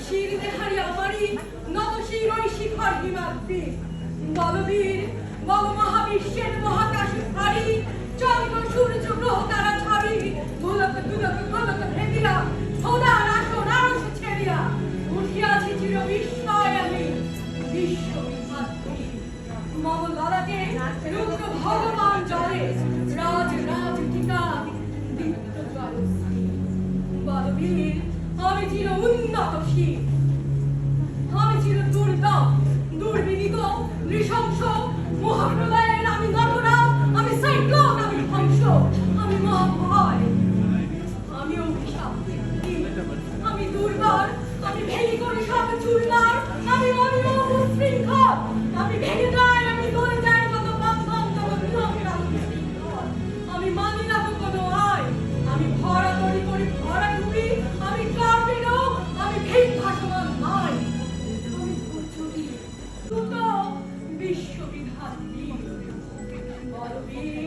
শিরতে হারিয়া মারি নত শিরই শিখর হিমাদ্রি বলবীর বল মহাবিশ্বের মহাকাশ ভারী চন্দ্র সূর্য গ্রহ তারা ছাড়ি গোলক দুলক গোলক ভেদিয়া সদার আসন আরশ ছেড়িয়া উঠিয়াছি চির বিস্ময় আমি বিশ্ববিধাত্রী মম ললাটে রুদ্র ভগবান জলে রাজ রাজ টিকা দীপ্ত জলশ্রী বলবীর আমি চির উন্নত শির আমি চির দুর্দম দুর্বিনীত নৃশংস মহাপ্রলয়ের আমি নটরাজ আমি সাইক্লোন আমি ধ্বংস আমি মহাভয় আমি অভিশাপ আমি দুর্বার আমি ভেঙে করি সব চূর্ণার আমি অনিয়ম উশৃঙ্খল আমি ভেঙে যাই আমি গলে যাই কত বন্ধন তত নিয়ম কানুন শৃঙ্খল আমি মানি না তো কোনো আয় আমি ভরা তরি করি ভরা ডুবি আমি কার্পিনো আমি ভিক ভাসমান নাই আমি ধৈর্যহীন দ্রুত বিশ্ববিধাত্রী বলবীর